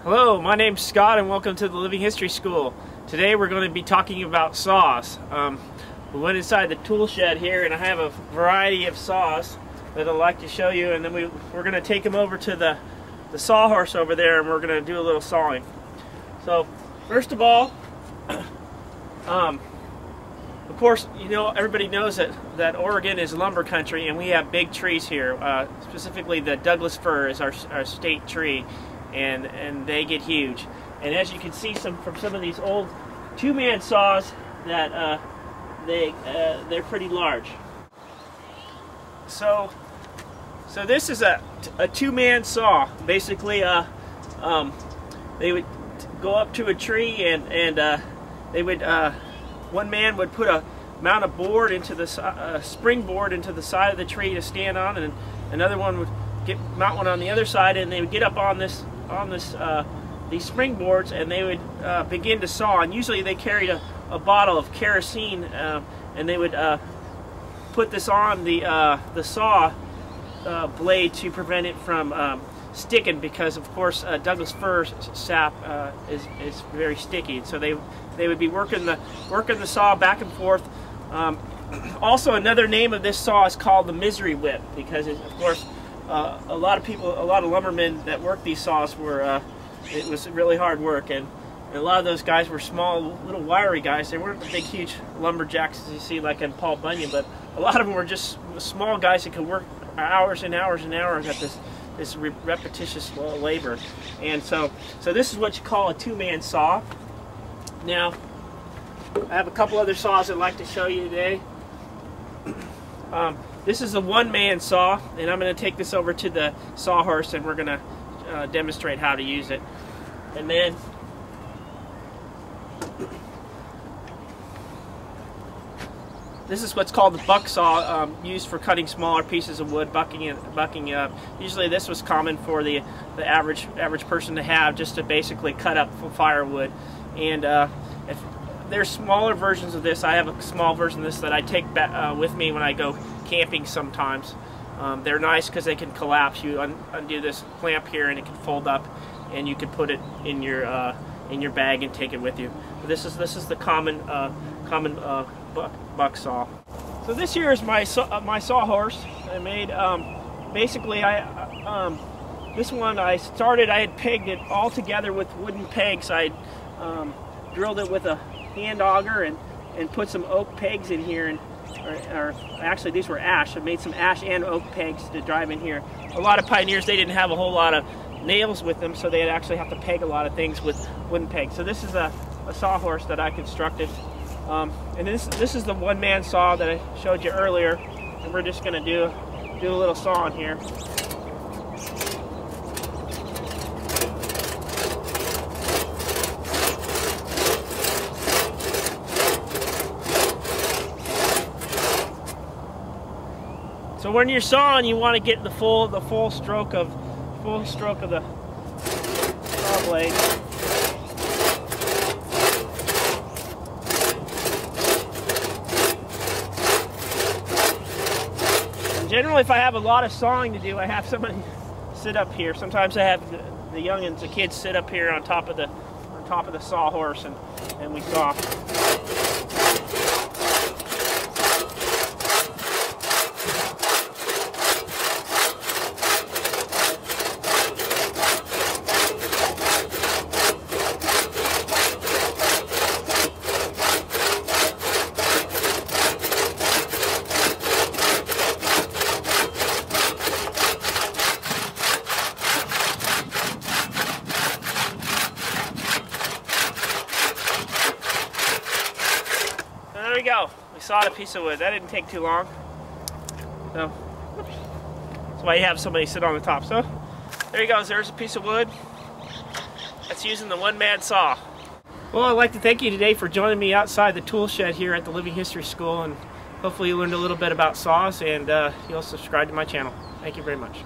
Hello, my name's Scott and welcome to the Living History School. Today we're going to be talking about saws. We went inside the tool shed here and I have a variety of saws that I'd like to show you, and then we're going to take them over to the sawhorse over there and we're going to do a little sawing. So first of all, of course, you know, everybody knows that Oregon is lumber country and we have big trees here. Specifically the Douglas fir is our state tree. And they get huge. And as you can see from some of these old two-man saws, that they're pretty large. So this is a two-man saw. Basically, they would go up to a tree and they would one man would mount a board into the springboard into the side of the tree to stand on, and another one would mount one on the other side, and they would get up on these springboards and they would begin to saw. And usually they carried a bottle of kerosene, and they would put this on the saw blade to prevent it from sticking, because of course Douglas fir sap is very sticky. And so they would be working the saw back and forth. Also, another name of this saw is called the misery whip, because of course a lot of lumbermen that worked these saws it was really hard work, and a lot of those guys were small, little wiry guys. They weren't the big, huge lumberjacks as you see like in Paul Bunyan, but a lot of them were just small guys that could work hours and hours and hours at this repetitious labor. And so this is what you call a two-man saw. Now, I have a couple other saws I'd like to show you today. This is a one-man saw, and I'm going to take this over to the sawhorse and we're going to demonstrate how to use it. And then this is what's called the bucksaw, used for cutting smaller pieces of wood, bucking it up. Usually this was common for the average person to have, just to basically cut up firewood. And if there's smaller versions of this, I have a small version of this that I take back with me when I go camping sometimes. They're nice because they can collapse. You undo this clamp here and it can fold up, and you can put it in your bag and take it with you. But this is the common buck saw. So this here is my sawhorse I made. Basically, this one I had pegged it all together with wooden pegs. I drilled it with a hand auger and put some oak pegs in here, and or actually these were ash. I made some ash and oak pegs to drive in here. A lot of pioneers, they didn't have a whole lot of nails with them, so they'd actually have to peg a lot of things with wooden pegs. So this is a sawhorse that I constructed. And this is the one-man saw that I showed you earlier, and we're just going to do a little sawing here. So when you're sawing, you want to get the full stroke of the saw blade. And generally, if I have a lot of sawing to do, I have somebody sit up here. Sometimes I have the youngins, the kids, sit up here on top of the sawhorse, and we saw. There we go. We sawed a piece of wood. That didn't take too long. So that's why you have somebody sit on the top. So there you go. There's a piece of wood. That's using the one-man saw. Well, I'd like to thank you today for joining me outside the tool shed here at the Living History School, and hopefully you learned a little bit about saws, and you'll subscribe to my channel. Thank you very much.